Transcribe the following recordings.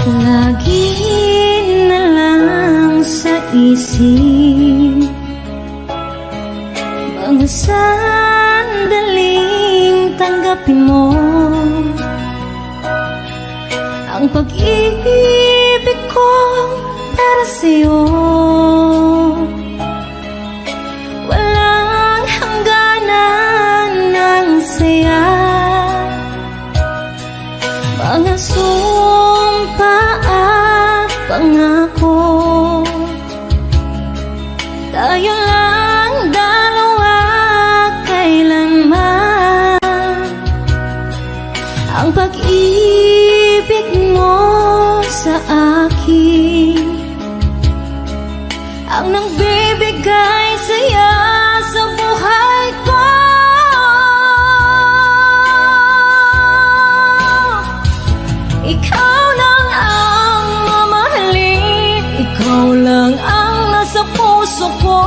Lagi na lang sa isip mga sandaling tanggapin mo ang pag-ibig ko para sa'yo. Walang hangganan ng saya, mga sumpa at pangako. Tayo lang dalawa kailanman. Ang pag-ibig mo sa akin ang nagbibigay saya sa buhay ko. Ikaw lang ang mamahalin, ikaw lang ang nasa puso ko,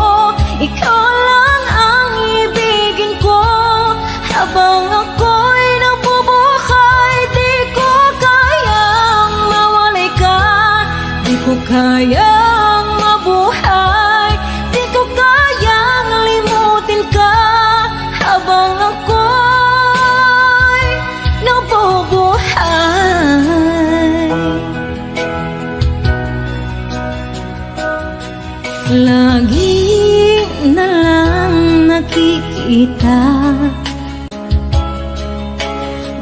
ikaw lang ang ibigin ko. Habang ako'y nabubuhay, di ko kayang mawalay ka, di ko kayang mabuhay, di ko kayang limutin ka. Habang ako'y nabubuhay, lagi na lang nakikita,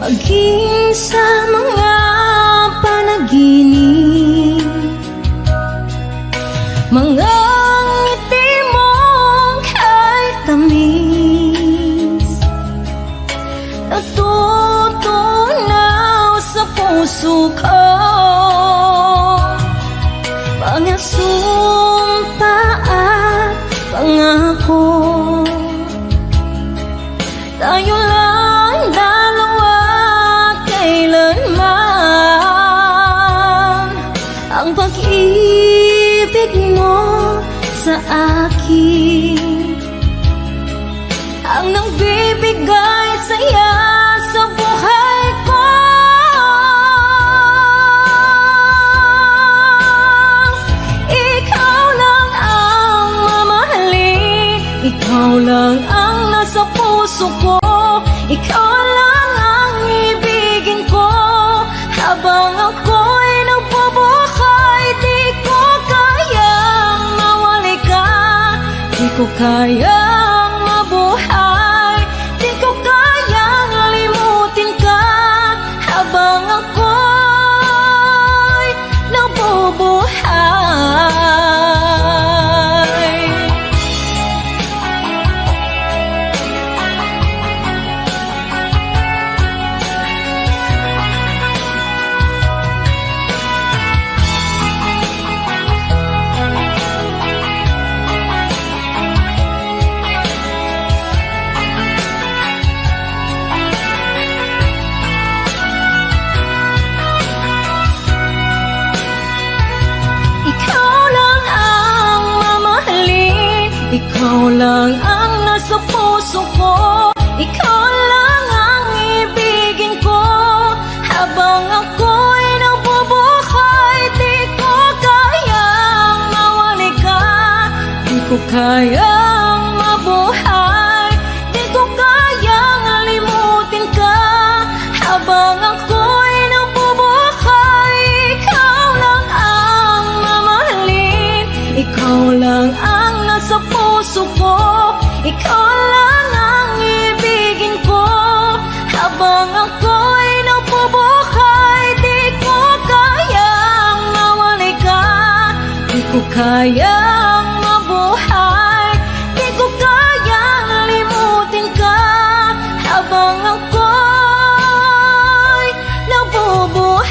maging sa mga panaginip, mga ngiti mong kay tamis, natutunaw sa puso ko. Mga sumpa at pangako, tayo lang dalawa kailanman. Ang pag-ibig mo sa akin ang nagbibigay saya sa buhay ko. Ikaw lang ang mamahalin, ikaw lang ang nasa puso ko, ikaw lang ang ibigin ko. Habang ako'y nagbubuhay, di ko kayang mawalay ka, di ko kayang mabuhay, di ko kayang limutin ka. Habang ako'y nabubuhay, ikaw lang ang nasa puso ko, ikaw lang ang ibigin ko. Habang ako'y nabubuhay, di ko kayang mawalay ka, di ko kayang mabuhay, di ko kayang limutin ka. Habang ako'y nabubuhay, ikaw lang ang mamahalin, ikaw lang ang nasa puso ko, ikaw lang ang ibigin ko. Habang ako'y nabubuhay, di ko kayang mawalay ka, di ko kayang mabuhay, di ko kayang limutin ka. Habang ako'y nabubuhay,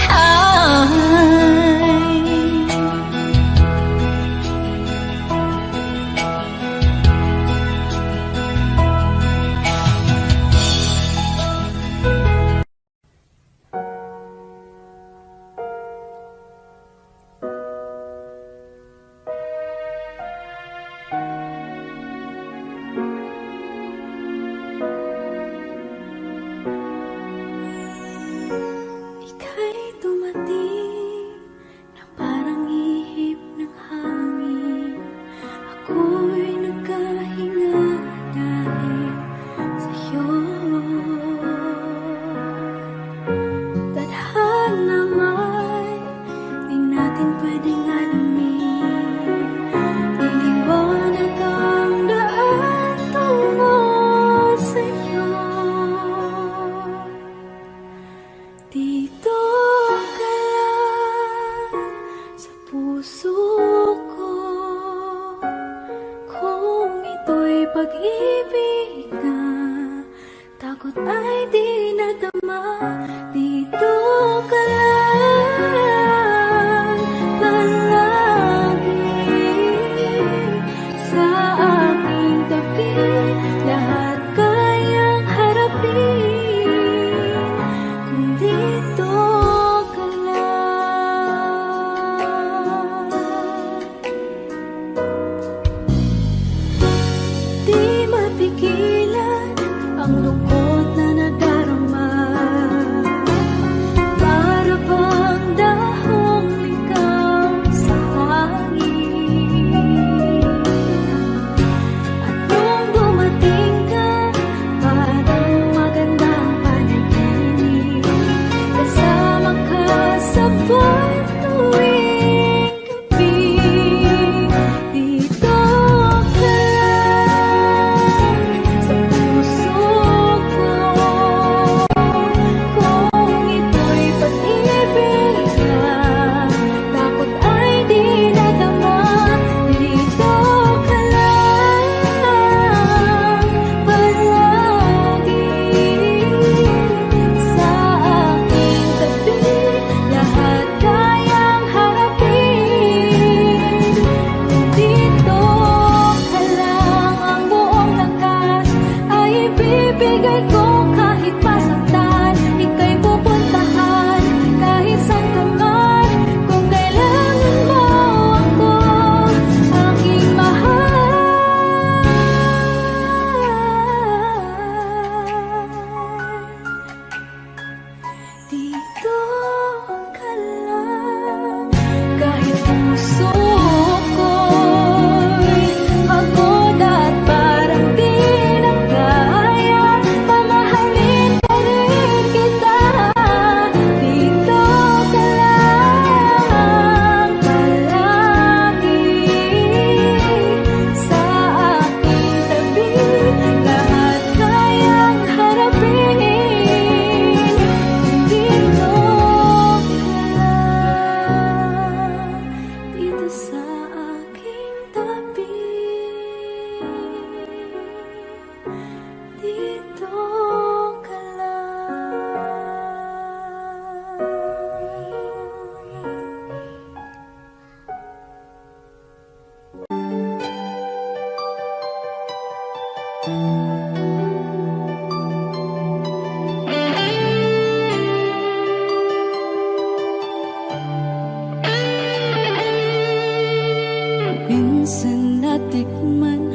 matikman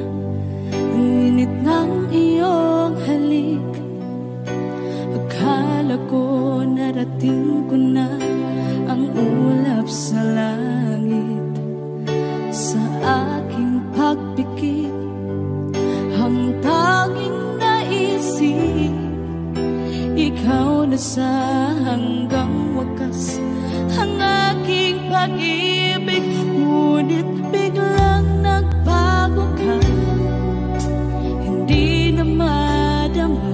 ang init ng iyong halik. Akala ko narating ko na ang ulap sa langit. Sa aking pagpikit, ang tanging naisip, ikaw na sa hanggang wakas ang aking pag-ibig. Ngunit biglang nagbago ka, hindi na madama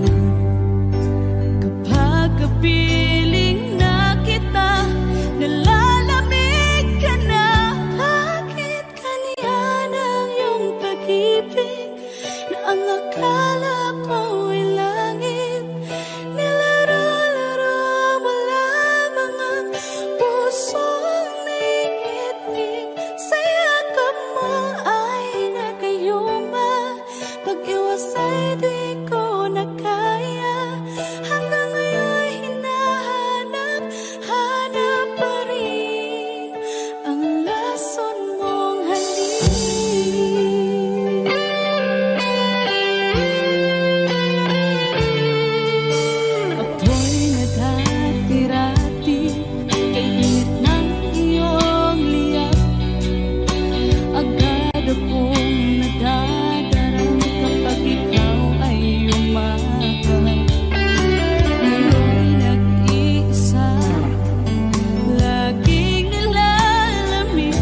kapag kapiling na kita. Nalalamig ka na. Bakit kanya ng iyong pag-ibig na ang akala ko ay langit? Nilaro-laro mo lamang ang pusong naiinig. Sa yakap mo ay nagayuma, pag-iwas ay di ko na kaya. Hanggang ngayon hinahanap, hanap pa rin ang lason mong halik. Ako'y nadati-rati kay init ng iyong liyap. Agad akong nadadarang kapag ikaw ay umakap. Ngayon'y nag-iisa, laging nilalamig.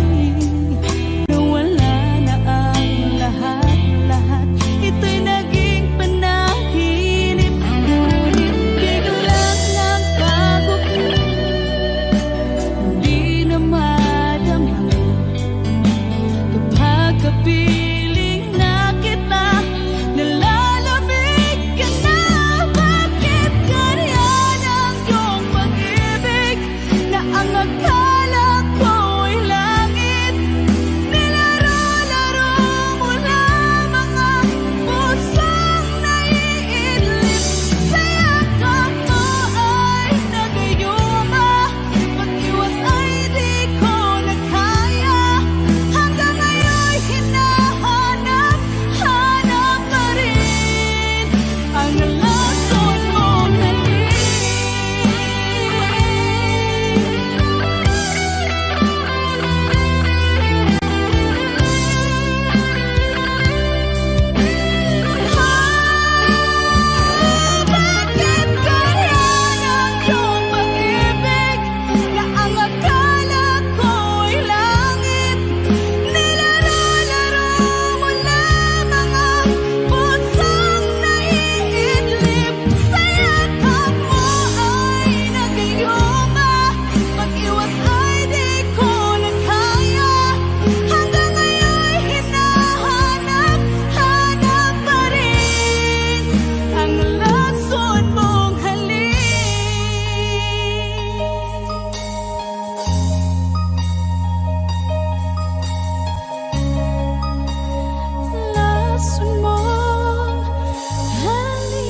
Nawala na ang lahat-lahat, ito'y naging panaginip. Ngunit biglang nagbago ka, hindi na madama kapag kapiling na kita. Nalalamig ka na. Bakit ganyan ang iyong pag-ibig na ang akala ko ay langit? Nilaro-laro mo lamang ang pusong naiidlip. Sa yakap mo ay nagayuma, pag-iwas ay di ko na kaya. Hanggang ngayon hinahanap, hanap pa rin ang lason mong halik. Bakit ganyan ang iyong pag-ibig na ang akala ko ay langit? Nilaro-laro mo lamang ang pusong naiidlip. Sa yakap mo ay nagayuma, pag-iwas ay di ko na kaya. Hanggang ngayon hinahanap, hanap pa rin ang lason mong halik. Lason mong halik.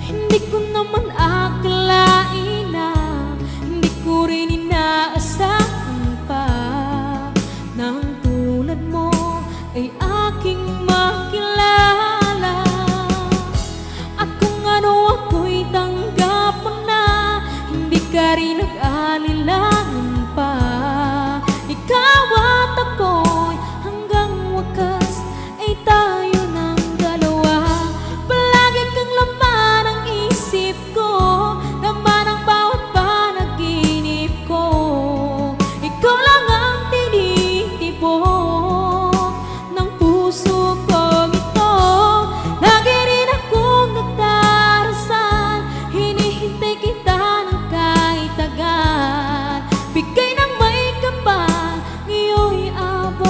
Hindi ko naman akalain na, hindi ko rin inaasahan pa nang tulad mo ay aking makilala. At kung ano ako'y tanggap mo na, hindi ka rin nag-alilangan pa. Ikaw at ako'y hanggang wakas ay tayo ng dalawa. Palagi kang laman ng isip ko, laman ang bawat panaginip ko. Ikaw lang ang tinitibok ng puso kong ito. Lagi rin akong nagdarasal, hinihintay kita ng kahit agad. Bigay ng may kapal, ngayon'y abot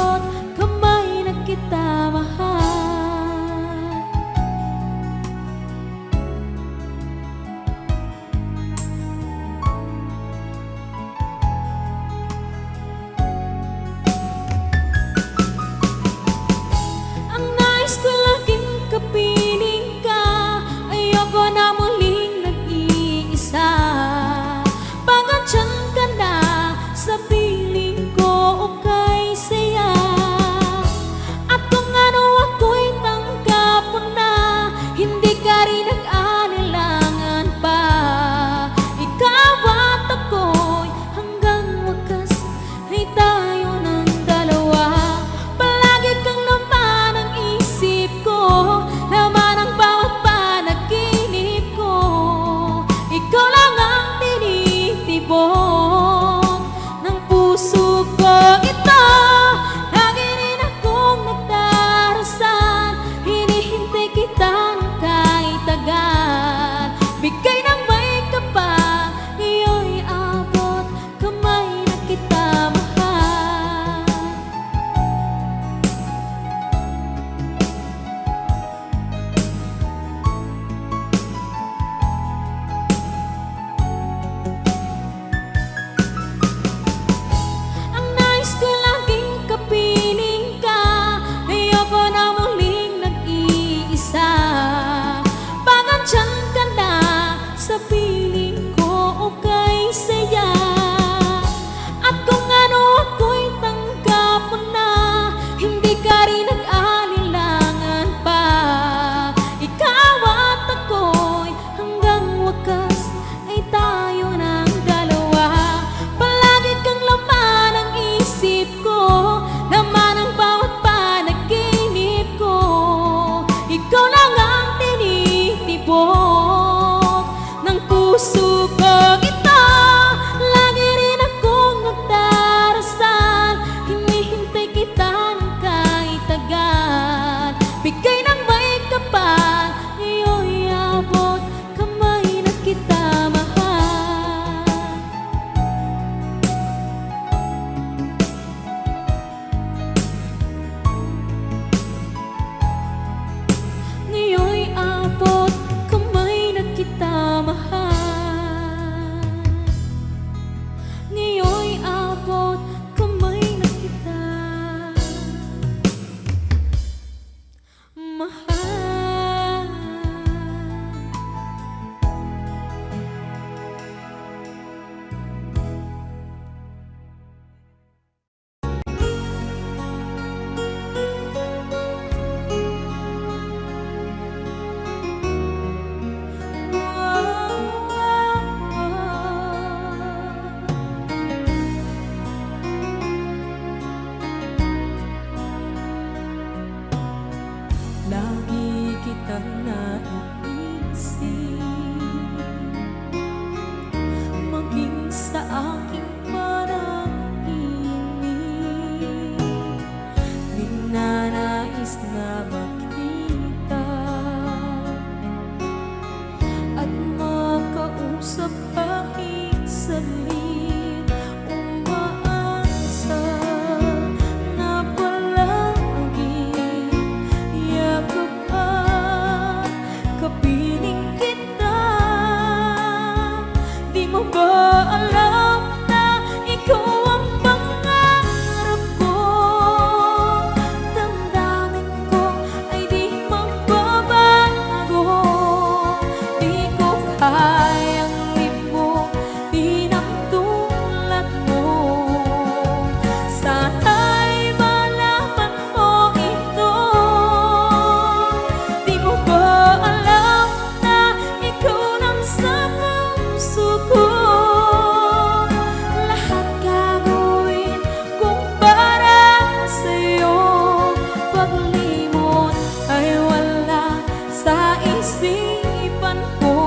isipan ko.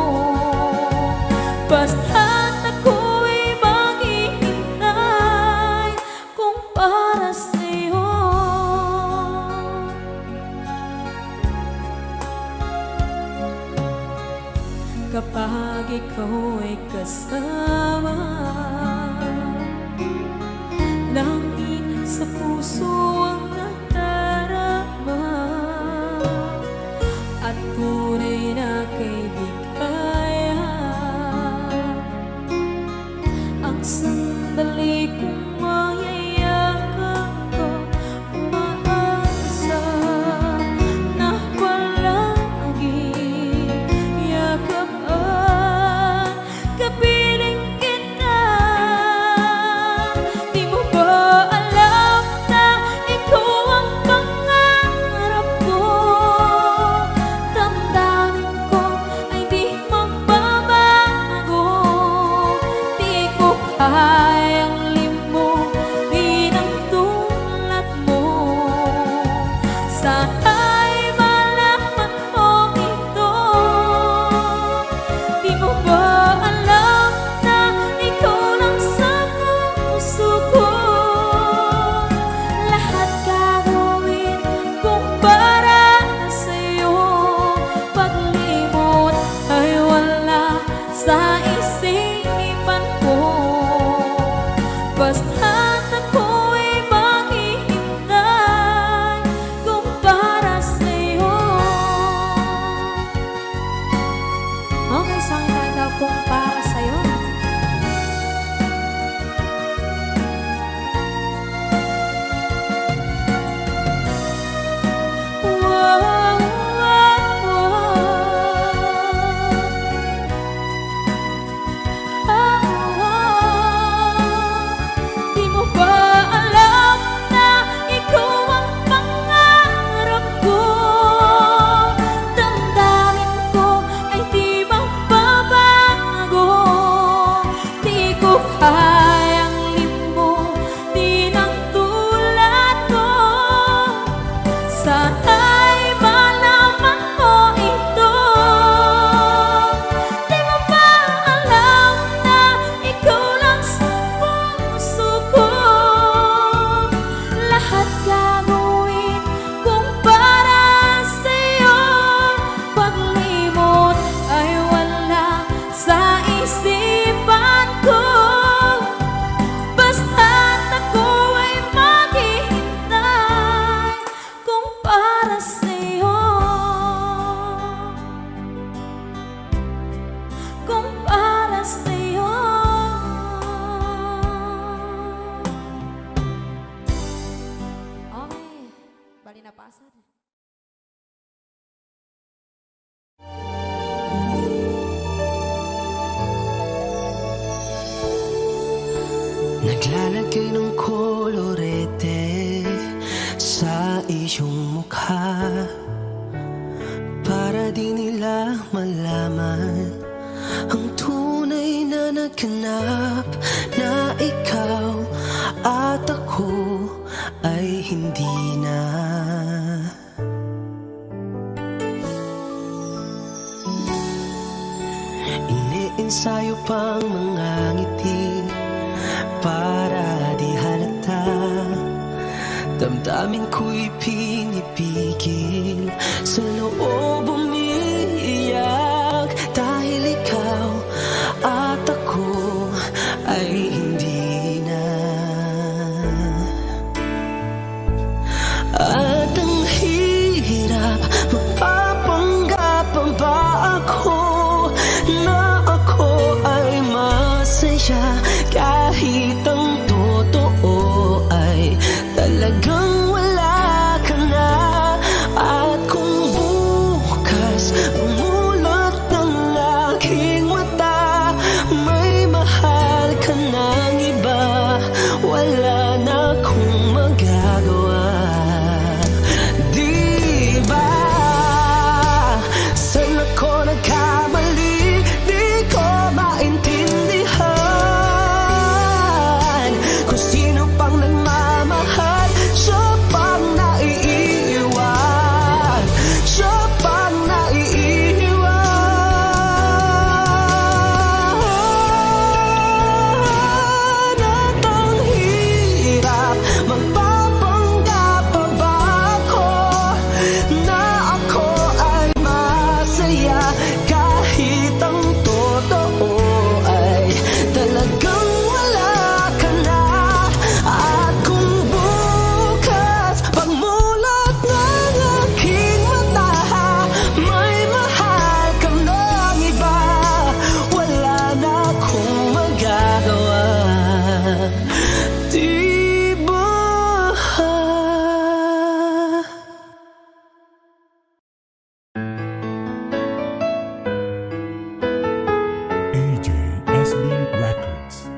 Basta't ako'y maghihintay kung para sa'yo. Kapag ikaw ay kasama, langit sa puso ang nadarama, at tunay na kaibigan. Ang sandali kong mayayakap ko, umaasa na palaging yakapan, kapiling kita. Di mo ba alam na ikaw ang pangarap ko? Damdamin ko ay di magbabago. Di ko kayang limutin ang tulad mo. Sana'y malaman mo ito. Di mo ba alam na ikaw lang sa puso ko? Lahat gagawin kung para sa'yo. Paglimot ay wala sa isipan ko. Basta't ako'y maghihintay kung para sa'yo. Okay, saan tayo daw kung para sa'yo? Wow, wow, Di mo ba alam na ikaw ang pangarap ko? Damdamin ko ay di magbabago. Di ko kayang limutin ang tulad ko. Sana'y malaman mo ito. Di mo ba alam na ikaw lang sa puso ko? Lahat gagawin kung para sa'yo. Paglimot ay wala sa isipan ko. Basta't ako ay maghihintay kung para sa'yo. Kung para sa'yo. Okay, bali na pasad. Naglalagay ng kolorete sa iyong mukha para di nila malaman ang tunay na naganap, na ikaw at ako ay hindi na. Iniensayo pang mga ngiti para di halata. Damdamin ko'y pinipigil, sa loob umiiyak, dahil ikaw at ako ay hindi na. At ang hirap, magpapanggap pa ba ako na ako ay masaya, kahit ang totoo ay talagang wala ka na. AJSB Records.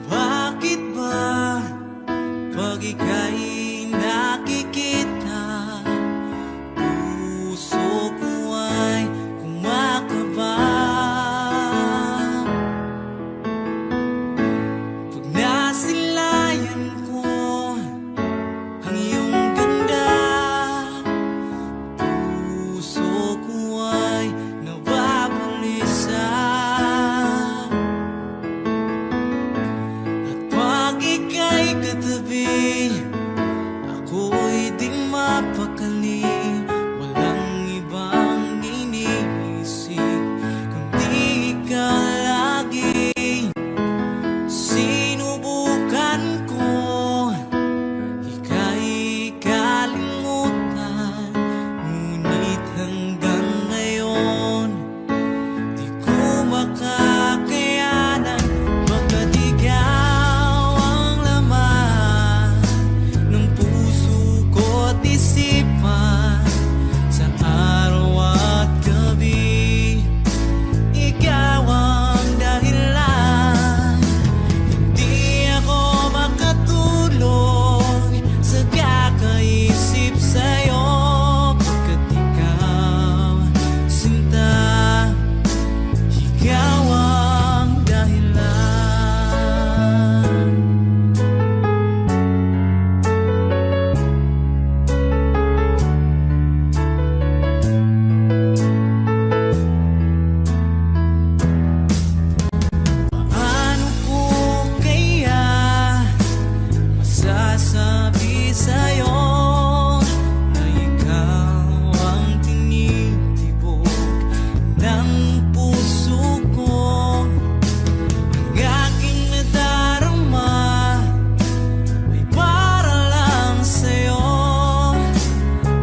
Bakit ba pag ika'y nakikita, puso ko ay kumakaba? Pag nasilayan ko ang iyong ganda, puso ko ay nababalisa. Pag ika'y katabi, ako'y di mapakali. Walang ibang iniisip kundi ikaw lagi. Sinubukan ko ika'y kalimutan, ngunit hanggang ngayon di ko makakayanan. Baga't ikaw ang laman ng puso ko't isipan, sa araw at gabi ikaw ang dahilan. Hindi ako makatulog sa kakaisip sa'yo, pagkat ikaw, sinta, ikaw ang dahilan. Paano ko kaya masasabi sa'yo na ikaw ang tinitibok ng puso ko? Ang aking nadarama ay para lang sa'yo.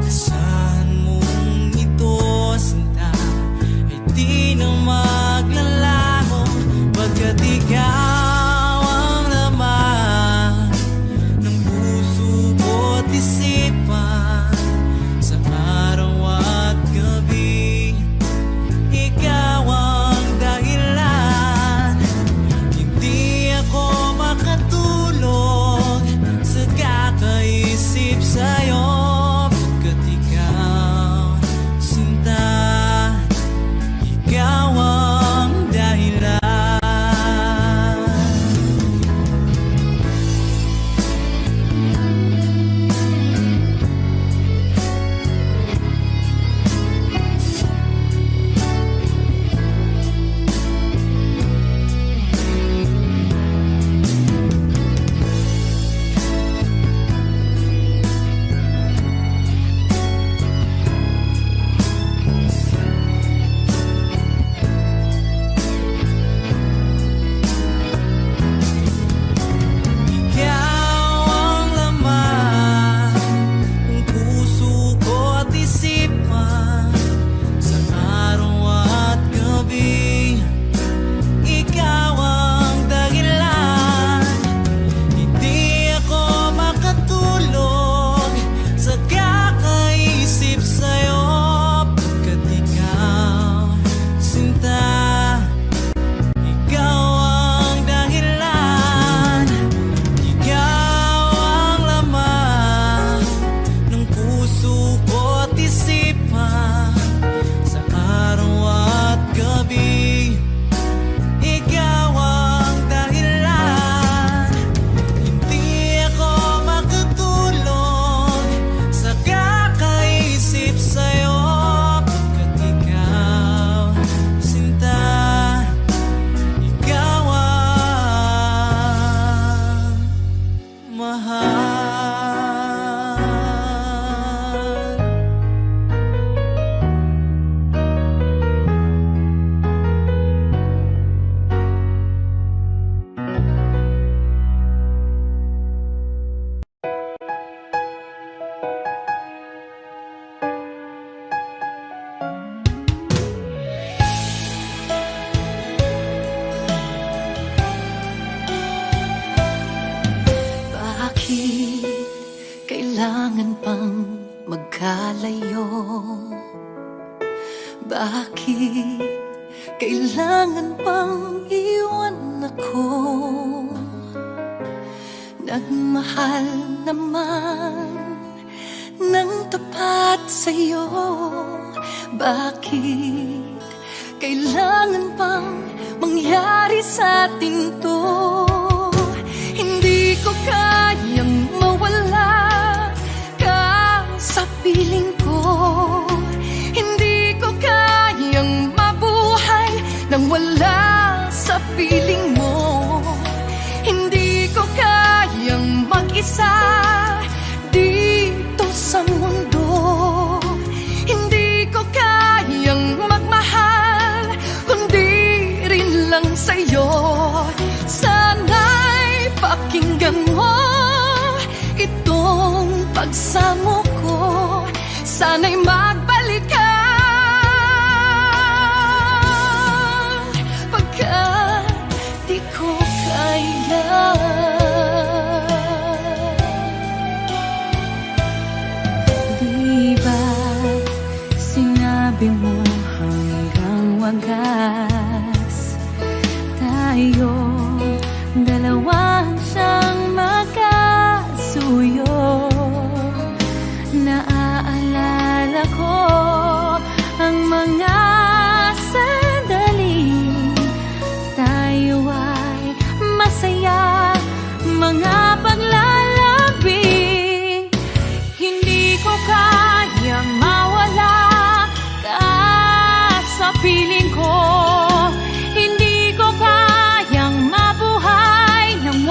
Asahan mong ito, sinta, ay di na maglalaho, pagkat ikaw ang laman ng puso ko't isipan, sa araw at gabi ikaw ang dahilan. Hindi ako makatulog sa kakaisip sa'yo, pagkat ikaw, sinta, ikaw ang dahilan. Ikaw ang laman ng puso ko't isipan, sa araw at gabi ikaw ang dahilan. Hindi ako makatulog sa kakaisip sa'yo, pagkat ikaw, sinta, ikaw ang dahilan. Ikaw ang laman ng puso ko't isipan, sa araw at gabi ikaw ang dahilan. Hindi ako makatulog sa kakaisip sa'yo, pagkat ikaw, sinta, ikaw ang mahal. Bakit kailangan pang magkalayo? Bakit kailangan pang iwan ako? Nagmahal naman ng tapat sa'yo. Bakit kailangan pang mangyari sa atin to? Hindi ko kayang mawala ka sa piling ko. Hindi ko kayang mabuhay nang wala sa piling mo. Hindi ko kayang mag-isa dito sa mundo. Hindi ko kayang magmahal kundi rin lang sa'yo. Sana'y pakinggan mo itong pagsamo ko. Sana'y magbalik ka pagkat di ko kaya. Di ba sinabi mo hanggang wagas tayo dalawa siyang magkasuyo? Naaalala ko ang mga sandali tayo ay masaya, mga paglalambing. Hindi ko kayang mawala ka sa piling ko. Hindi ko kayang mabuhay nang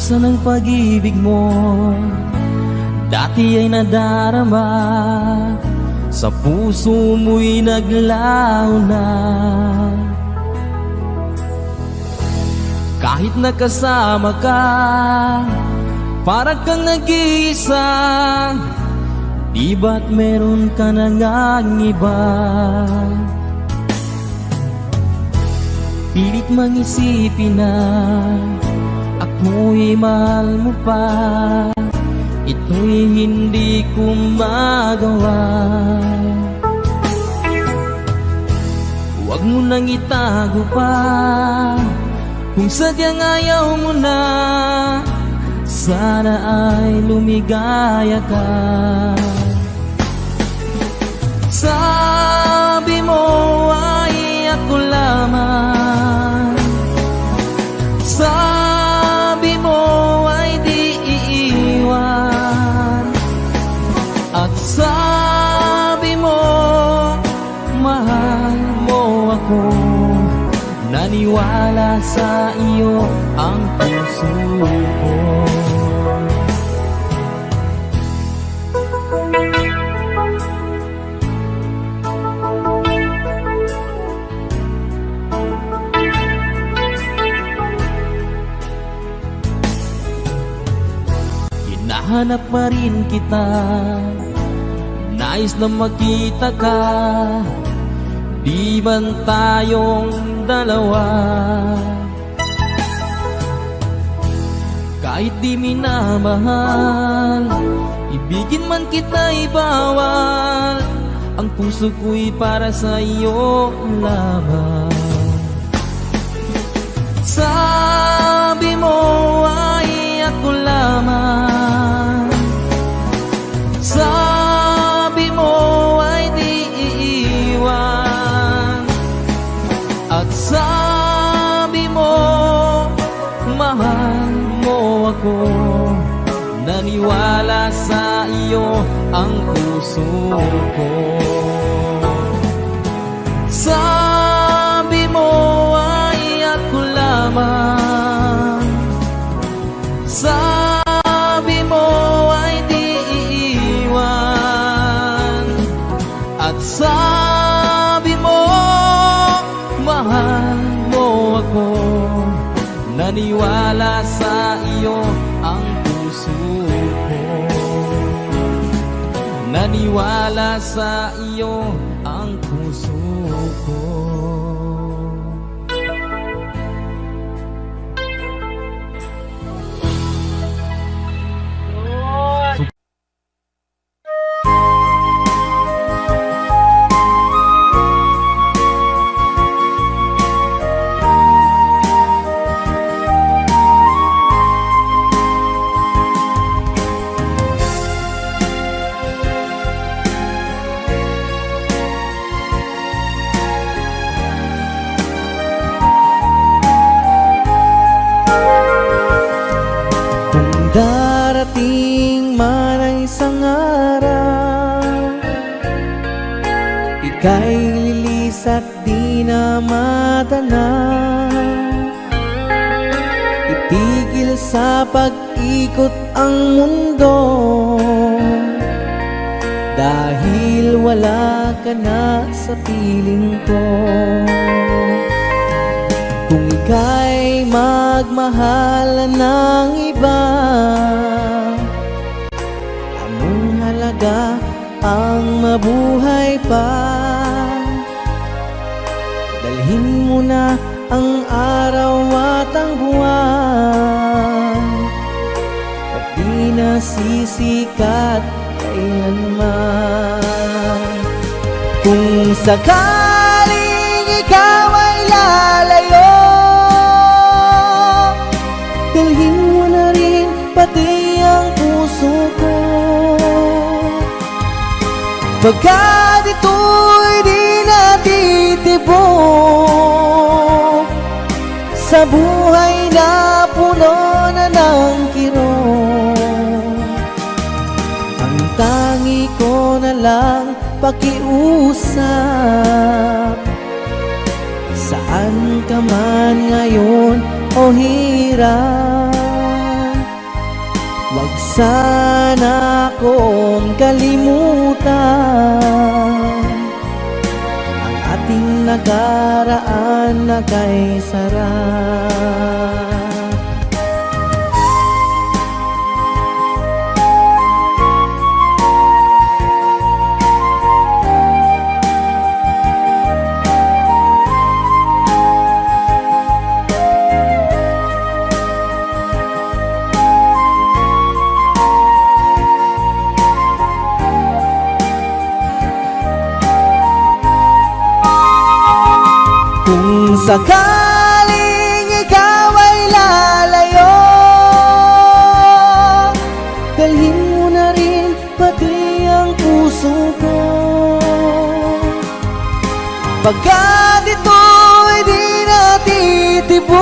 Buksan ang pag-ibig mo, dati ay nadarama, sa puso mo'y naglaho na. Kahit nakasama ka, para kang nag-iisa, di ba't meron ka na ngang iba? Pilit mang isipin na ako'y mahal mo pa, ito'y hindi ko magawa. Huwag mo nang itago pa, kung sadyang ayaw mo na, sana ay lumigaya ka. Sabi mo ay ako lamang, sabi mo ay di iiwan, at sabi mo mahal mo ako. Naniwala sa iyo ang puso ko. Hinahanap pa rin kita, nais na makita ka, di man tayong dalawa. Kahit di minamahal, ibigin man kita'y bawal, ang puso ko'y para sa iyo lamang. Sabi mo ay ako lamang, sabi mo ay di iiwan, at sabi mo mahal mo ako. Naniwala sa iyo ang puso ko. Sabi mo ay ako lamang, sabi mo ay di iiwan, at sabi mo mahal mo ako. Naniwala sa iyo ang puso ko. Naniwala sa iyo ang puso ko. Darating man ang isang araw, ika'y lilis at di na matanaw. Itigil sa pag-ikot ang mundo, dahil wala ka na sa piling ko. Kung ika'y magmahal ng iba, anong halaga ang mabuhay pa? Dalhin mo na ang araw at ang buwan, at di na sisikat kailanman. Kung sakaling ikaw ay lalayo, dalhin mo na rin pati ang puso ko. Pagkat ito'y di natitibok sa buhay na puno na ng kirot. Ang tangi ko na lang pakiusap, saan ka man ngayon o hirap, Wag sana akong kalimutan ang ating nakaraan na kay sarap. Kung sakaling ikaw ay lalayo, dalhin mo na rin pati ang puso ko. Pagkat ito'y di natitibok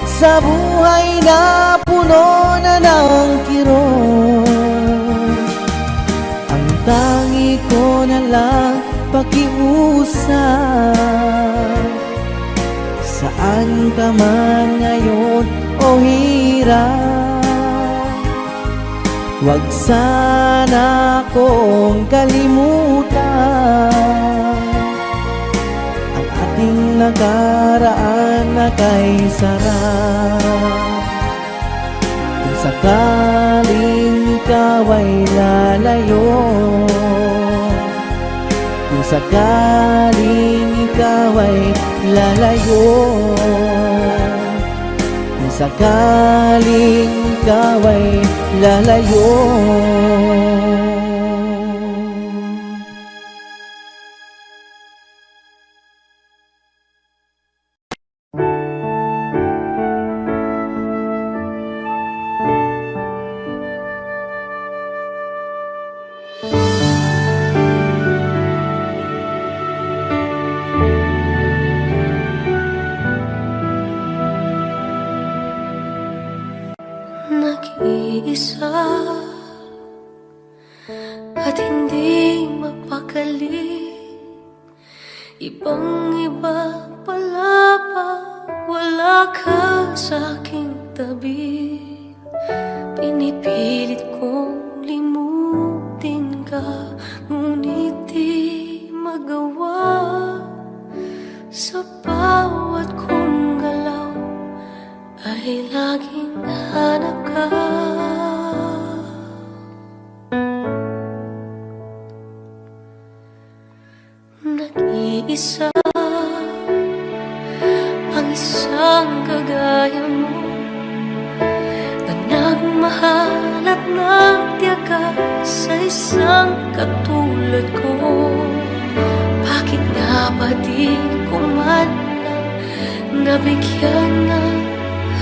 sa buhay na puno na ng kirot, ang tangi ko na lang pakiusap. Saan ka man ngayon o hirap, wag sana akong kalimutan ang ating nakaraan na kay sarap. Kung sakaling ikaw ay lalayo, kung sakaling ikaw ay lalayo, kung sakaling ikaw ay lalayo, nag-iisa at hindi mapakali. Ibang-iba pala pag wala ka sa aking tabi. Pinipilit kong limutin ka, ngunit di magawa. Sa bawat kong galaw ay laging hanap ka. Nag-iisa ang isang kagaya mo, na nagmahal at nagtiyaga sa isang katulad ko. Bakit nga ba di ko man lang nabigyan ng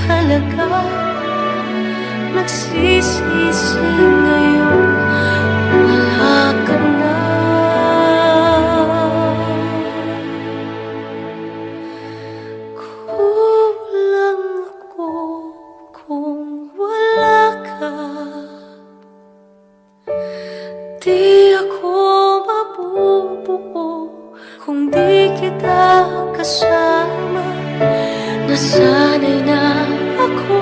halaga? Nagsisisi ngayon, wala ka na. Kulang ako kung wala ka. Di ako mabubuo kung di kita kasama. Nasanay na ako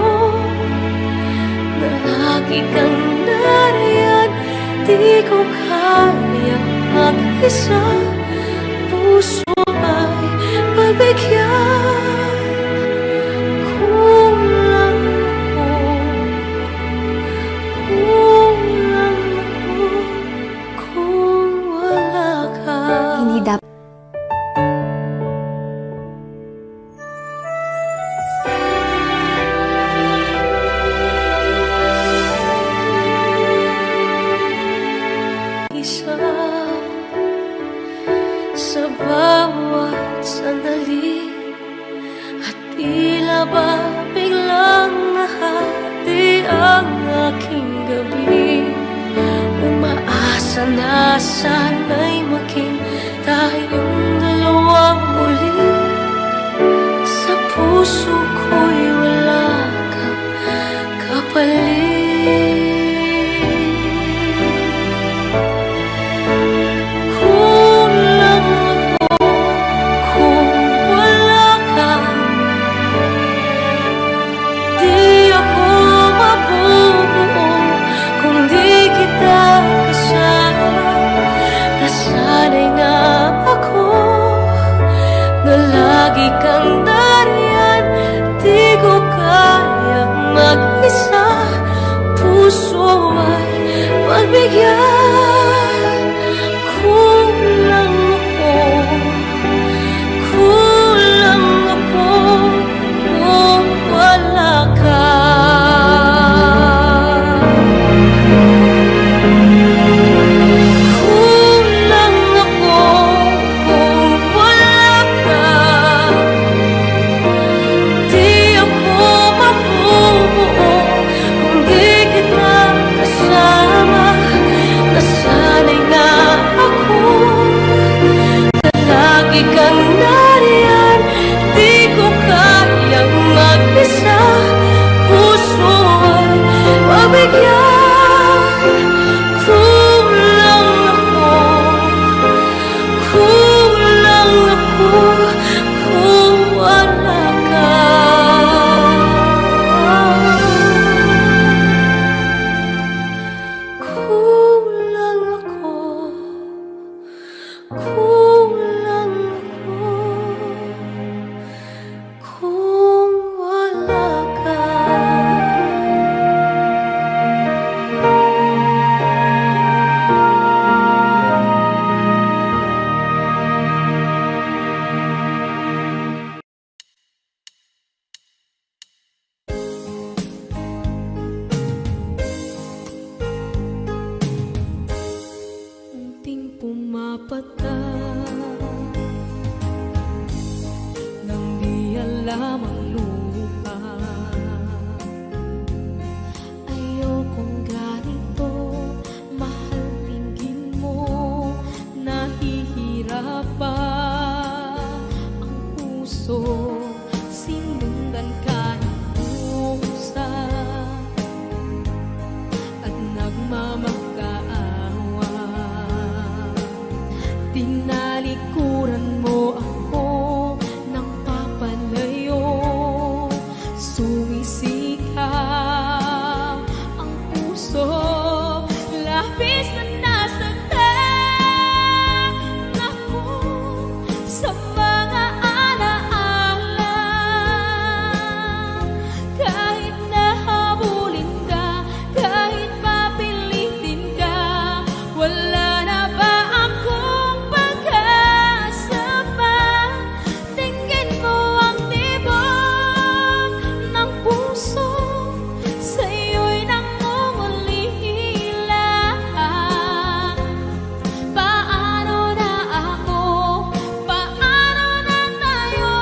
na lagi kang nariyan. Di ko kaya mag-isa, puso ay pagbigyan. Kulang ako kung wala ka. Hindi dapat isa sa bawat sandali, at tila ba biglang nahati ang aking gabi. Umaasa na sana'y maging tayong dalawang muli. Sa puso ko'y wala kang kapalit. Di ako lagi kang nariyan, di ko kayang mag-isa. Puso ay pagbigyan. Kulang ako kung wala ka. Kulang ako kung wala ka. Di ako mabubuo kung di kita kasama. Nasanay na ako na lagi kang nariyan, di ko kayang mag-isa. Puso ay pagbigyan. Kulang ako kung wala ka. Kulang ako kung wala ka. Unting pumapata nang di alam ang lupa. Ayokong ganito, mahal, tingin mo, nahihirapan ang puso. Sinundan ka ng pusa at nagmamakaawa. Tinalikuran mo ako ng papalayo. Sumisikap ang puso, labis na nasaktan ako sa mga alaala. Kahit nahabulin ka, kahit papilitin ka, wala na ba akong pag-asa pa? Tingin mo ang tibok ng puso, sa'yo'y nangungulila. Paano na ako? Paano na tayo?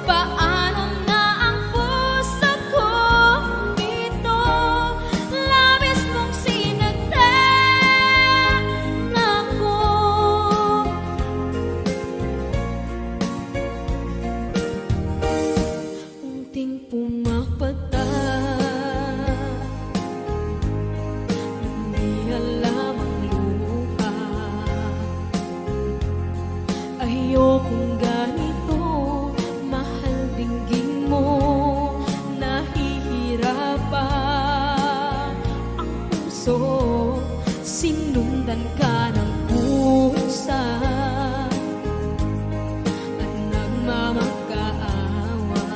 Paano na ang puso ko dito? Labis mong sinaktan ako. Unting pumapata hindi alam ang luha. Ayokong ganito, mahal, dinggin mo, nahihirapan ang puso. Sinundan ka ng pusa at nagmamakaawa.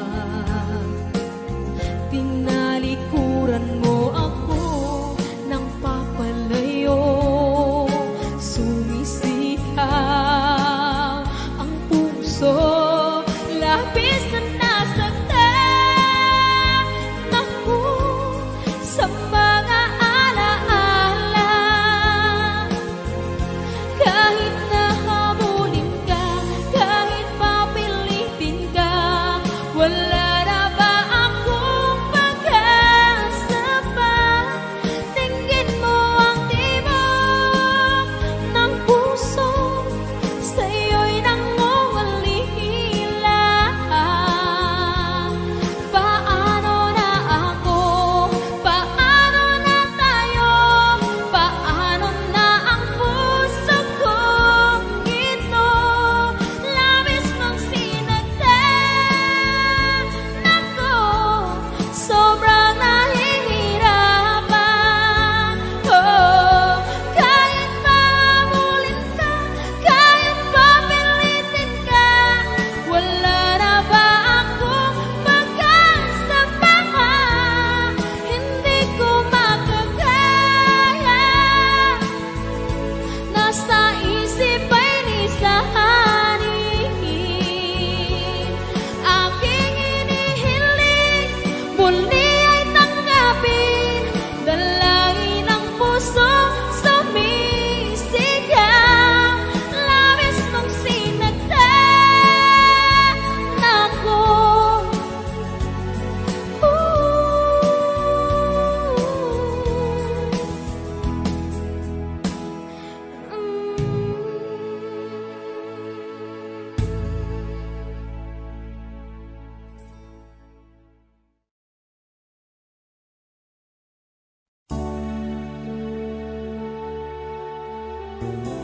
Tinalikuran mo ako ng papalayo. Sumisikap ang puso, labis na nasaktan ako sa mga alaala. Kahit na Diba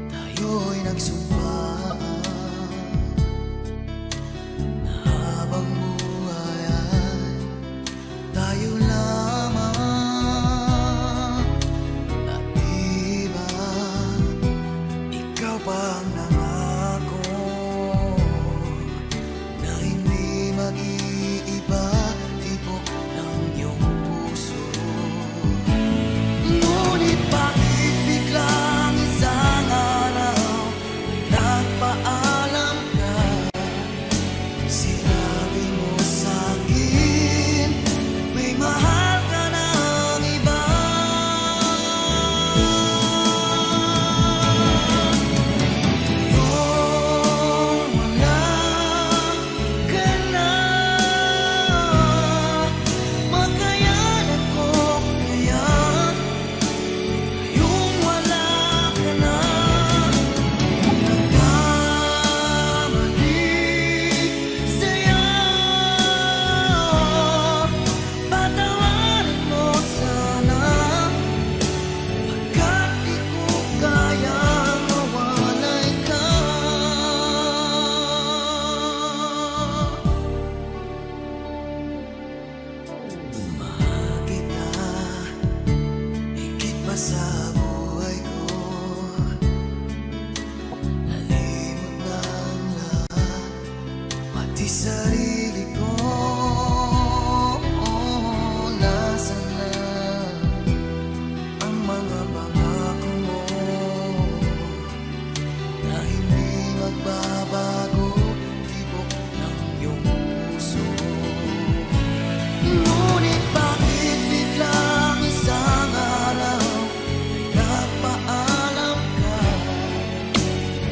tayo'y nagsumpaan na habang buhay ay tayo lamang? At diba ikaw pa ang nangako na hindi mag-iiba, tibok ng iyong puso? Ngunit bakit biglang isang araw nagpaalam ka? Sinabi mo sa'kin may mahal ka ng iba. Yung wala ka na, makayanan ko kaya. Yung wala ka na, nagkamali sa'yo. Patawarin mo sana, pagkat di ko kayang mawalay ka. Mahal kita higit pa sa buhay ko. Nalimot na ang lahat, pati sarili ko. Nasaan na ang mga pangako mo na hindi magbabago, tibok ng iyong puso? Ngunit bakit biglang isang araw nagpaalam ka?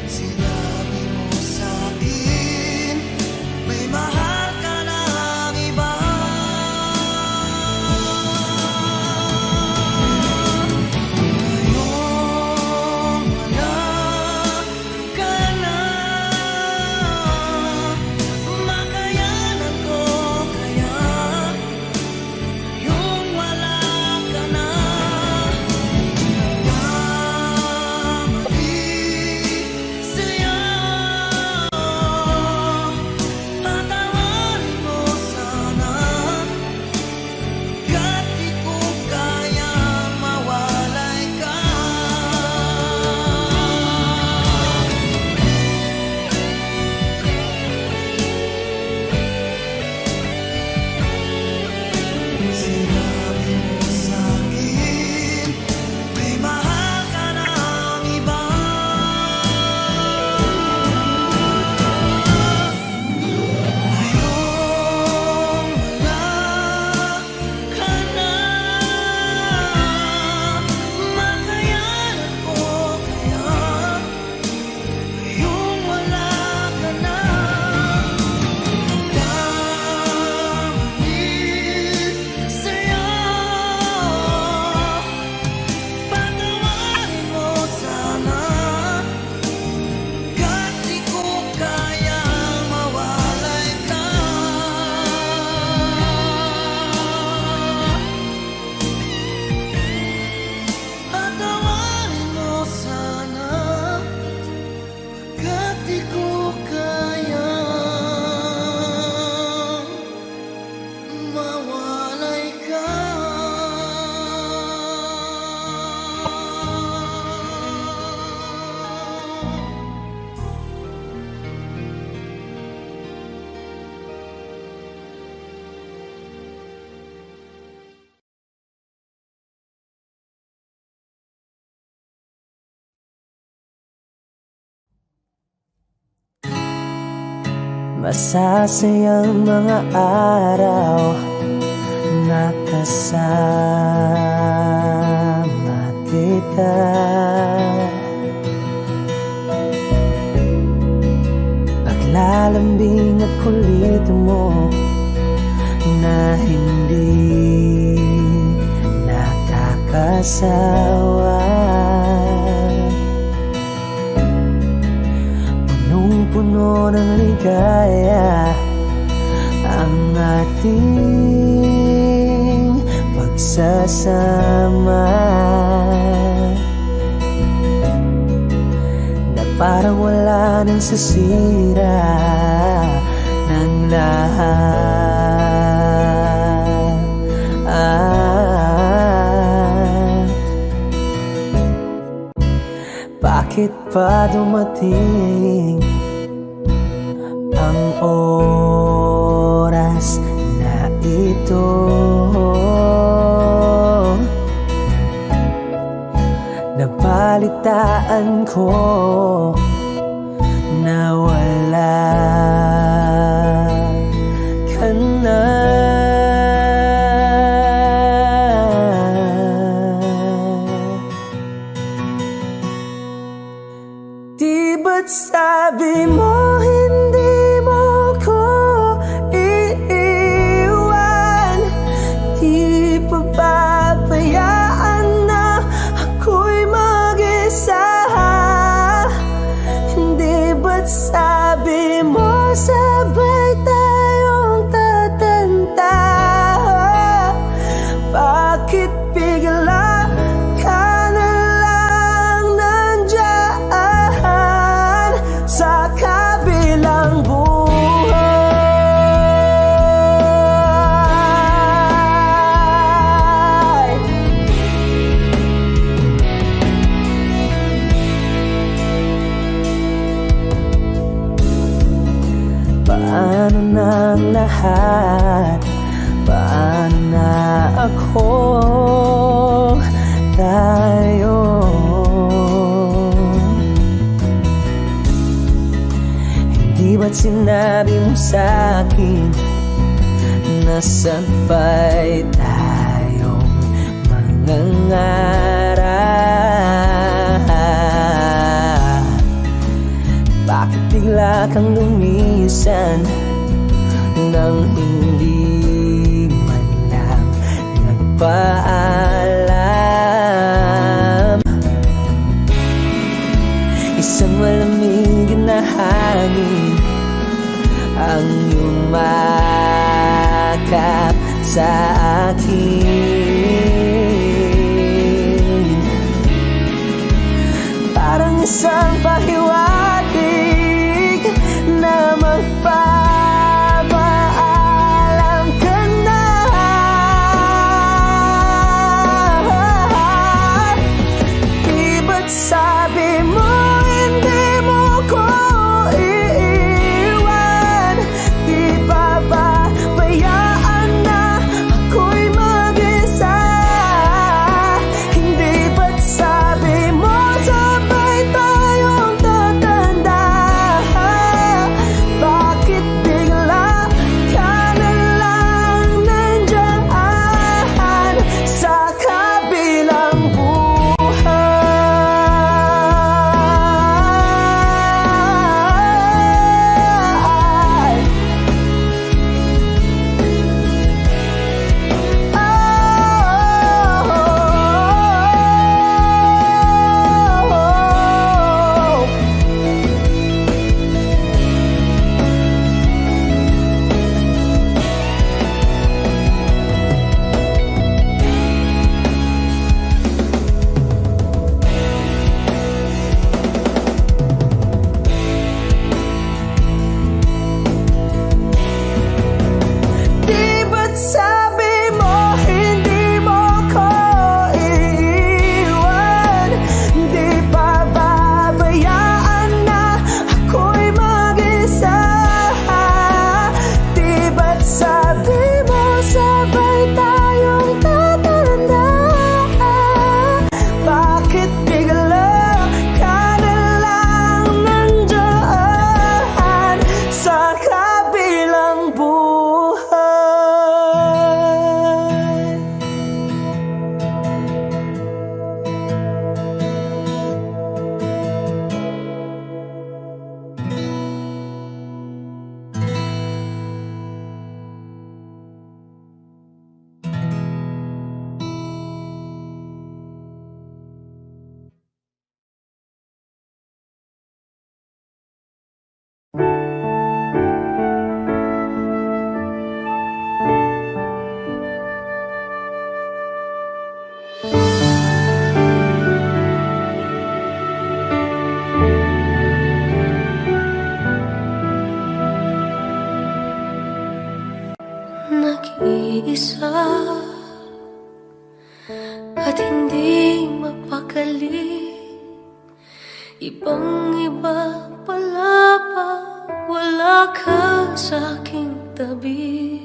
Sinabi mo sa'kin may mahal ka ng iba. Ngayong wala ka na, makayanan ko kaya. Yung wala ka na, nagkamali sa'yo. Patawarin mo sana, pagkat di ko kayang mawalay ka. Sinabi mo sa'kin may mahal ka ng iba. Ngayong wala ka na, makayanan ko kaya. Ngayong wala ka na, nagkamali sa'yo. Patawarin mo sana, pagkat di ko kayang mawalay ka. Patawarin mo sana, pagkat di ko kayang mawalay ka. Masasayang mga araw na kasama kita. Paglalambing at kulit mo na hindi mag-asawa. Punong-puno ng ligaya ang ating pagsasama, na parang wala nang sasira ng lahat. Bakit pa dumating ang oras na ito? Nabalitaan ko na wala ka na. Di ba't sabi mo hindi mo ko iiwan? Di pa pabayaan na ako'y mag-isa? Hindi ba't sabi mo sabay tayong tatanda? Bakit bigla ka na lang nandyan sa kabilang buhay? Paano na ang lahat? Paano na ako? Tayo? Hindi ba't sinabi mo sa'kin na sabay tayong mangangarap? Bakit bigla kang lumisan nang hindi man lang nagpaalam? Isang malamig na hangin ang yumakap sa akin, parang isang pahiwatig na magpapaalam ka na. Di ba't sabi mo hindi mo ko iiwan? Di pa babayaan na ako'y mag-isa? Hindi ba't sabi mo sabay tayong tatanda? nag-iisa at hindi mapakali. Ibang-iba pala pag wala ka sa aking tabi.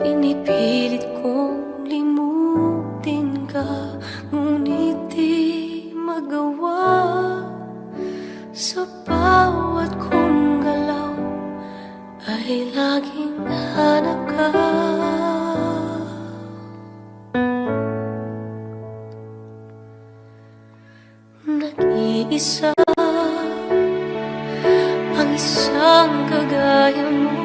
Pinipilit kong limutin ka, ngunit di magawa. Sa bawat kong galaw ay laging hanap ka. Nag-iisa ang isang kagaya mo,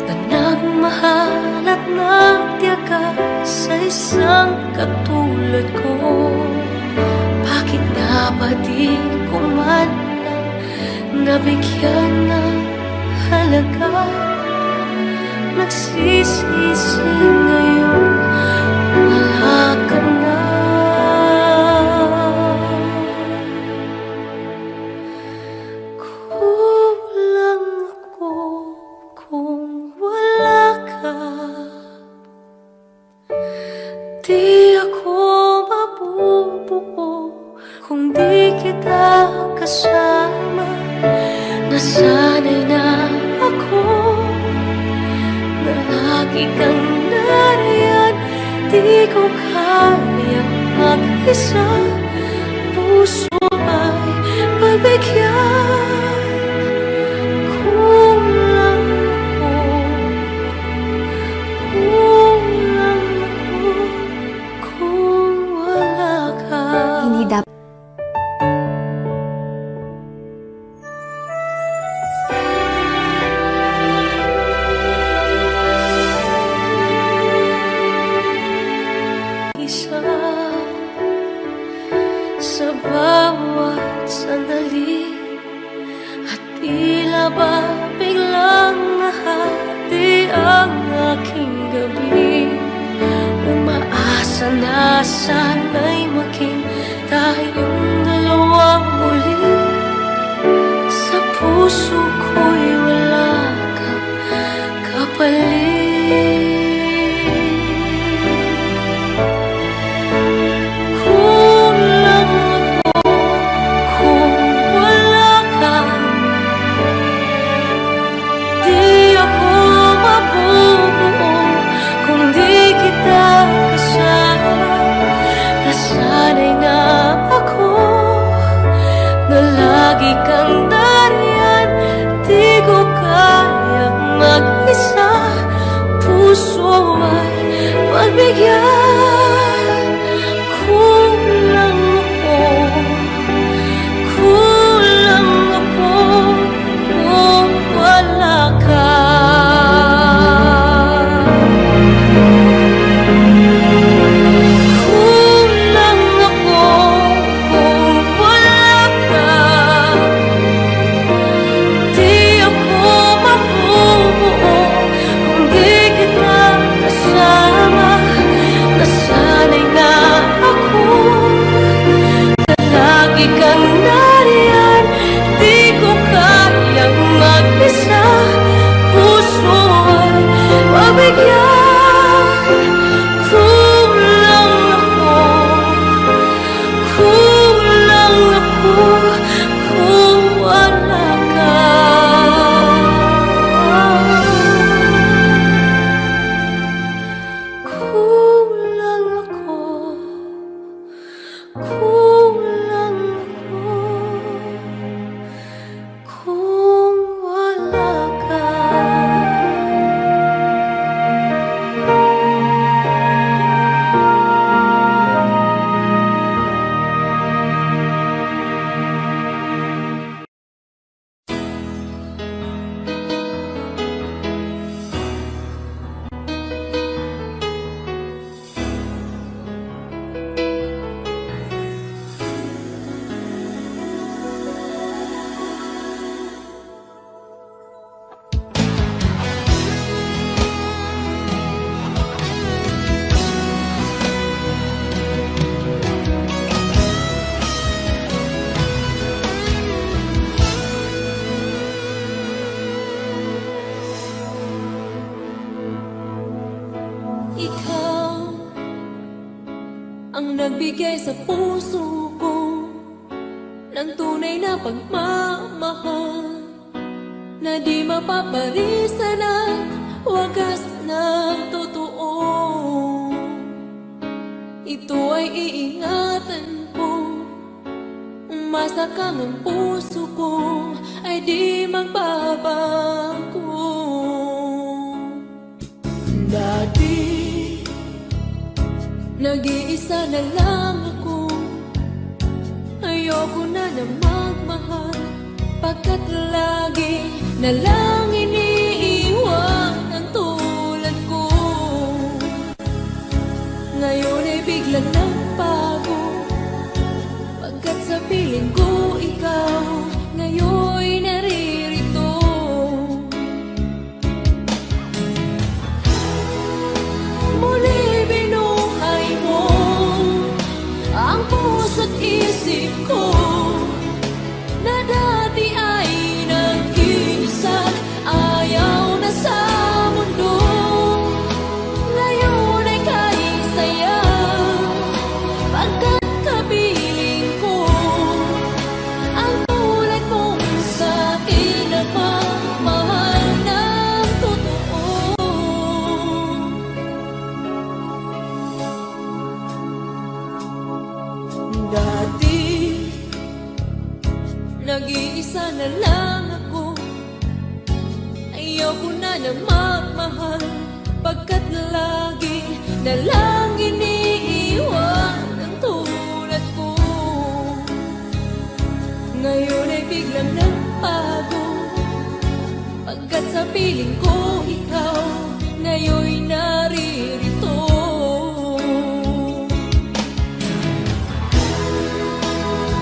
na nagmahal at nagtiyaga sa isang katulad ko. Bakit nga ba di ko man lang nabigyan ng halaga? Nagsisisi ngayon, wala ka na. Kulang ako kung wala ka. Di ako mabubuo kung di kita kasama. Nasanay na ako na lagi kang nariyan. Di ko kaya mag-isa, puso ay pagbigyan. Kulang ako, kulang ako kung wala ka. Hindi dapat isa sa bawat sandali, at tila ba biglang nahati ang aking gabi. Umaasa na sana'y maging tayong dalawang muli. Sa puso ko'y wala kang kapalit. Lagi kang nariyan, di ko kayang mag-isa. Puso Ikaw ang nagbigay sa puso ko ng tunay na pagmamahal na di mapaparisan at wagas na totoo. Ito ay iingatan ko, umasa kang ang puso ko ay di magbabago. Dati, nag-iisa na lang ako, ayoko na na magmahal, pagkat lagi na lang iniiwan ang tulad ko. Ngayon ay biglang nagbago, pagkat sa piling ko ikaw ngayon naririto. Muli binuhay mo ang puso't isip ko na dati ay nag-iisa't ayaw na sa mundo. Ngayon ay kaisaya, pagkat kapiling ko ang tulad mong sa'kin na pagmahal ng totoo. Dati, nag-iisa na lang ako, ayoko na na magmahal, pagkat lagi na lang iniiwan ang tulad ko. Ngayon ay biglang nagbago, pagkat sa piling ko ikaw ngayon naririto.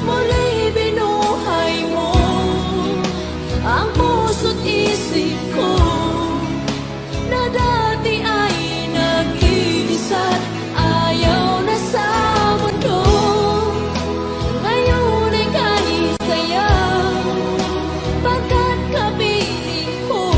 Muli binuhay mo ang puso't isip ko na dati ay nag-iisa't ayaw na sa mundo. Ngayon ay kanisaya, pagkat kapiling ko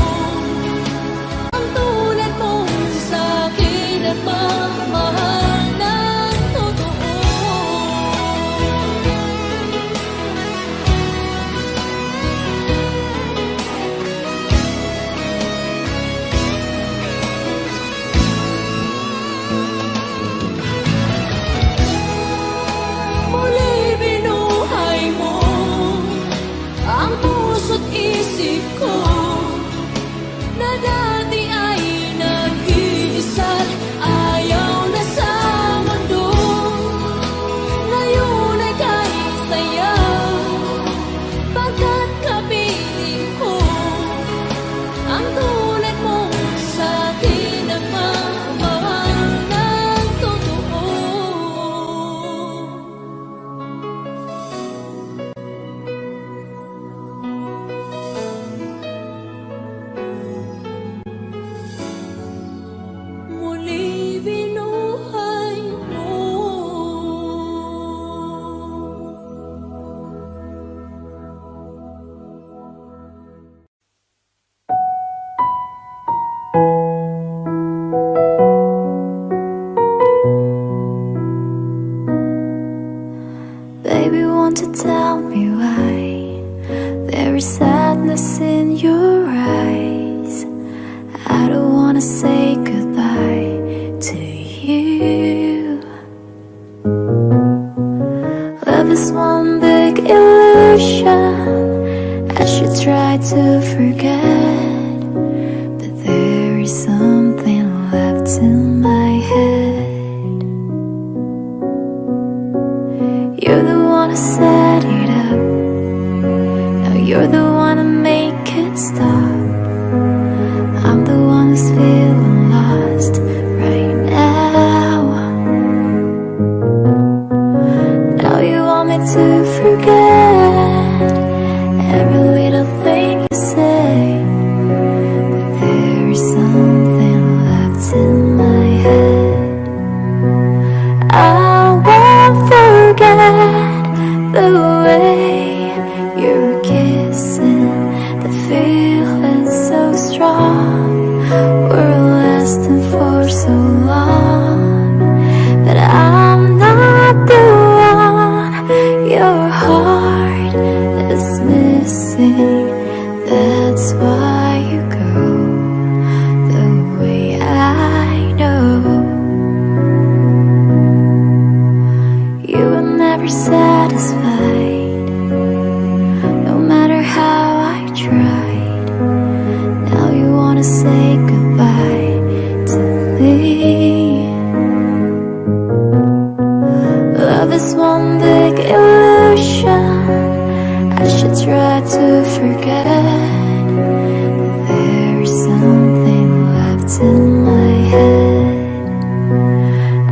my head.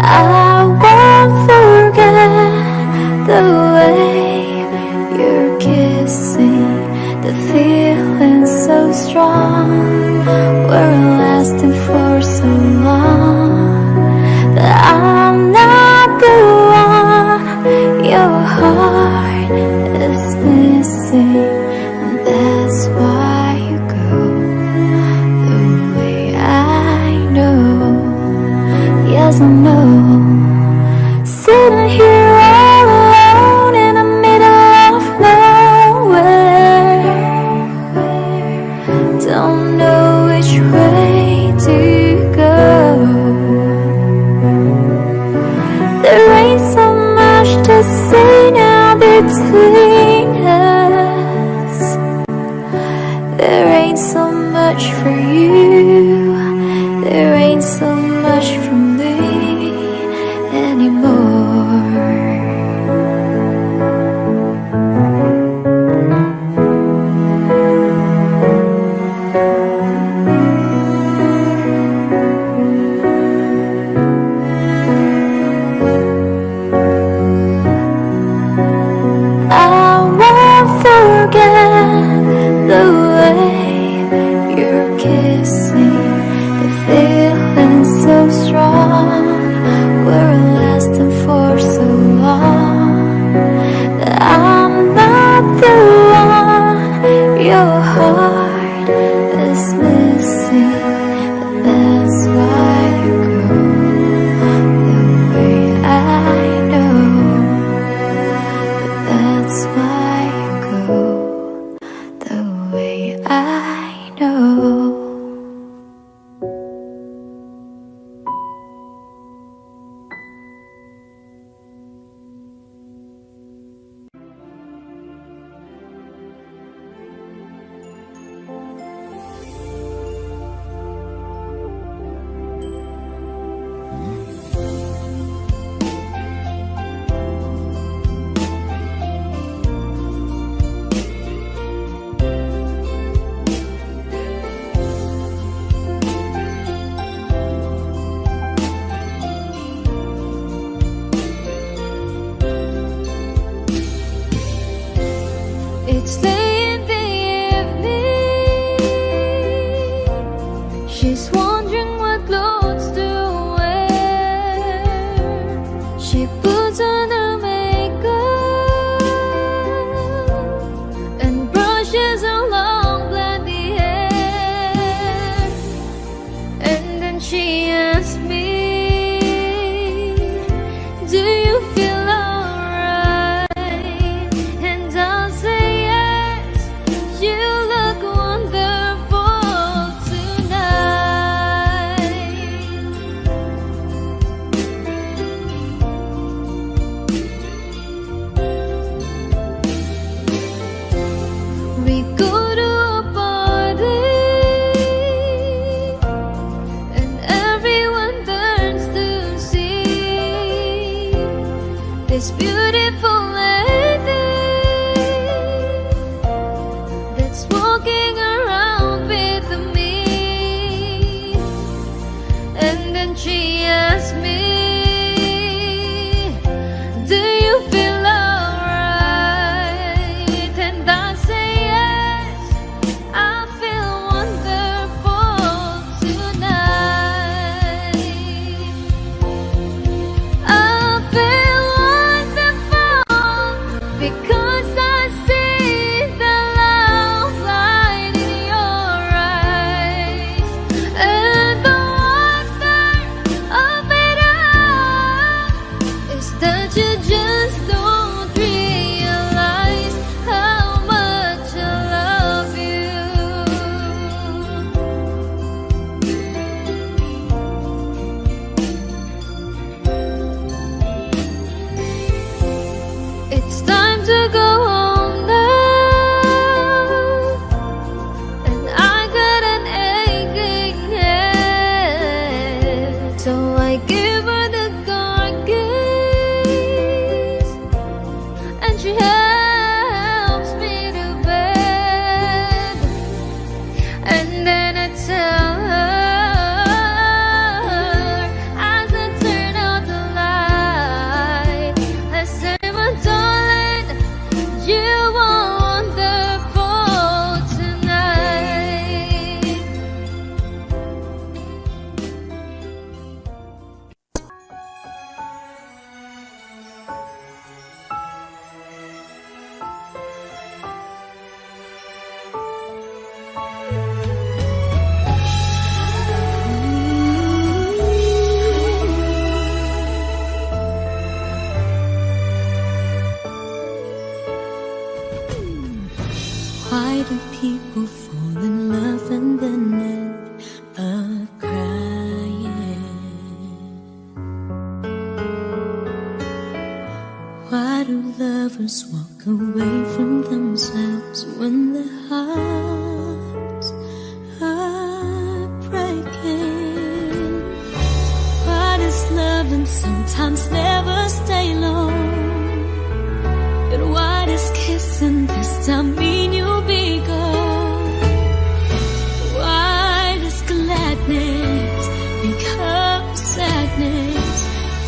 I won't forget the way you're kissing, the feeling so strong. We're lasting for so long, but I'm not the one your heart is missing, and that's why you go the way I know. Yes, I know. Sitting here all alone in the middle of nowhere, don't know which way to go. There ain't so much to say now between us. There ain't so much for you, there ain't so much for me anymore. I won't forget the way you're kissing, the feeling so strong. We're lasting for so long, that I'm not the one your heart is missing, but that's why you go the way I know. But that's why you go the way I know. It's late in the evening. She's wondering what clothes to wear. She puts on her makeup and brushes her long blondy hair. And then she asks me, do you feel alright? And I'll say, you look wonderful tonight. We go to a party and everyone turns to see this beautiful lady that's walking around with me. And then she asks me, do you feel alright? And I say yes, I feel wonderful tonight. I feel wonderful because I see the love light in your eyes, and the wonder of it all. lovers walk away from themselves when their hearts are breaking. What is love and sometimes never stay long? But what is kissing this time mean you'll be gone? Why does gladness become sadness?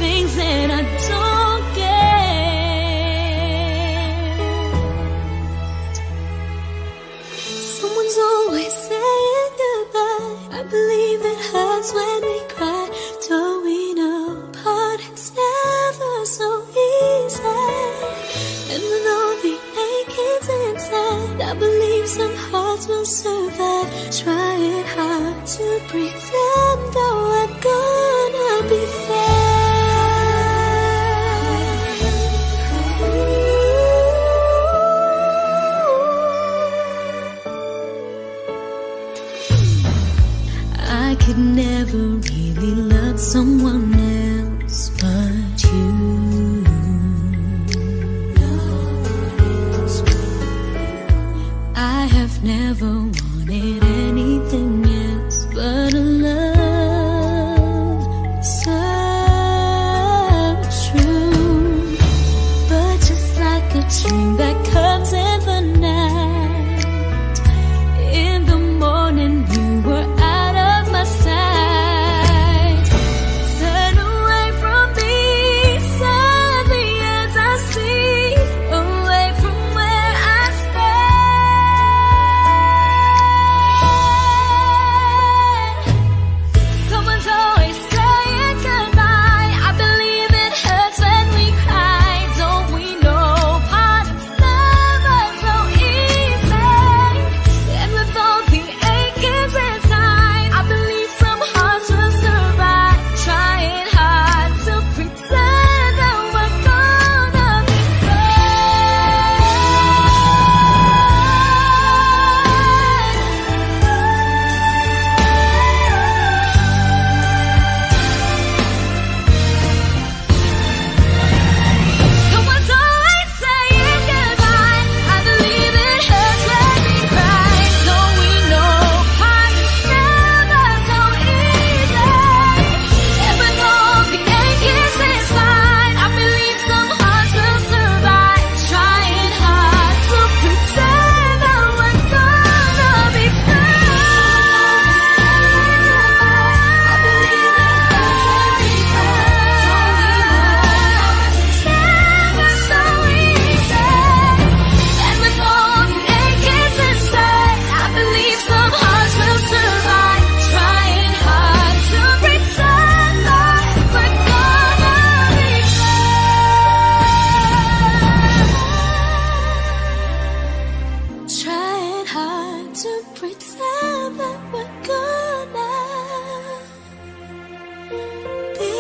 Things that I don't get. Someone's always saying goodbye. I believe it hurts when we cry. Don't we know parting's never so easy? And with all the achings inside, I believe some hearts will survive. Trying hard to pretend that we're gonna be fair. I could never really love someone else but you. I have never wanted anything else but a love so true. But just like a dream that comes in the night, in the morning you were out of my sight. Turn away from me, sadly as I see, away from where I stand. Someone's always saying goodbye. I believe it hurts when we cry. Don't we know parting's never so easy? And with all the achings inside, I believe some hearts will survive. Trying hard to pretend that we're gonna be Someone's always saying goodbye. I believe it hurts when we cry. Don't we know parting's never so easy? And with all the achings inside, I believe some hearts will survive. Trying hard to pretend that we're gonna be I believe it hurts when we never so easy. And with all the achings inside, I believe some hearts will survive. Trying hard to pretend that we're gonna be Trying hard to pretend that we're gonna be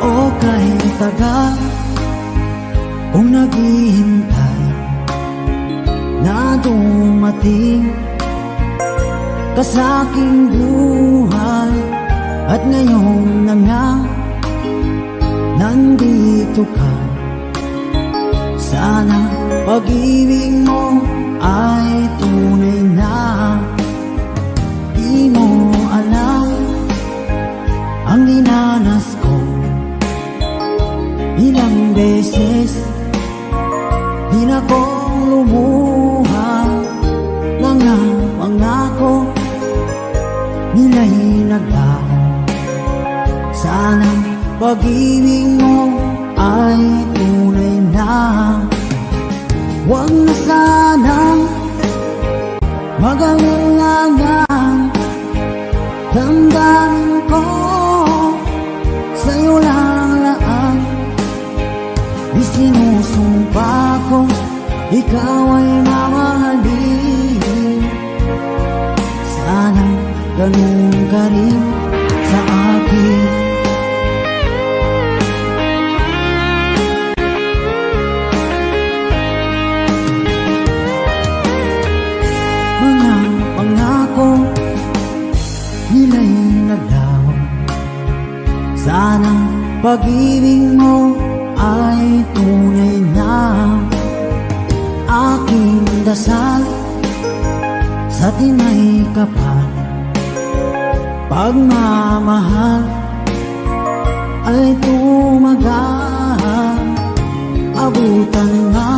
O kahit tagal kung naghihintay na dumating ka sa aking buhay, at ngayon na nga nandito ka. Sana pag-ibig mo ay tunay na. Di mo alam ang dinanas ko. Ilang beses din akong lumuha, mga pangako nila'y naglaho. Sana pag-ibig mo ay tunay na. Huwag na sanang mag-alinlangan. Damdamin ko sa'yo lang laan. Isinusumpa ko ikaw ay mamahalin. Sana ganun ka rin sa akin. Mga pangako nila'y naglaho, sana pag-ibig mo ay tunay na. Aking dasal sa tinay kapal, pagmamahal ay tumagal. Abutan nga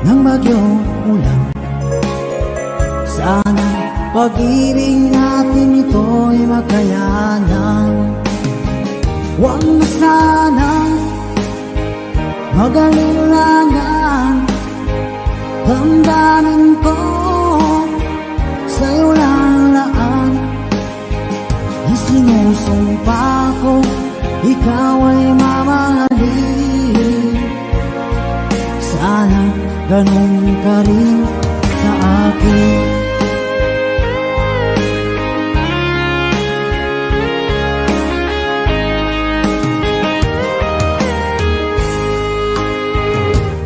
ng bagyong ulan, sana pag-ibig natin ito'y makayanan. Huwag na sanang mag-alilangan, damdamin ko sa'yo lang laan. Isinusumpa ko, ikaw ay mamahalin. Sana ganun ka rin sa akin.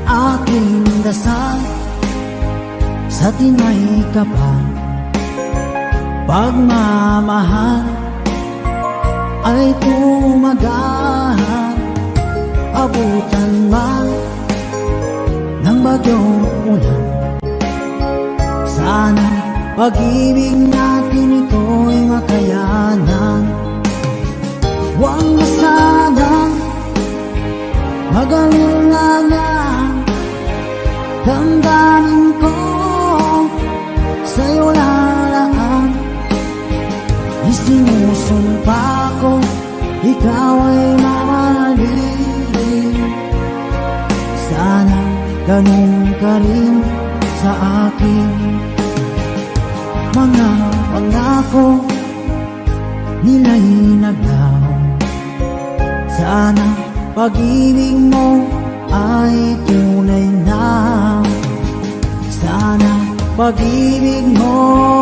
Aking dasal sa tinay kapal, pagmamahal ay tumagal. Abutan man ng bagyong ulan, sana pag-ibig natin ito'y makayanan. Huwag na sanang mag-alilangan, damdamin ko sa'yo lalaan. Isinusumpa ko, ikaw ay mamahalin. Sana ganun ka rin sa akin. Mga pangako nila'y naglaho, sana pag-ibig mo ay tunay na. Sana pag-ibig mo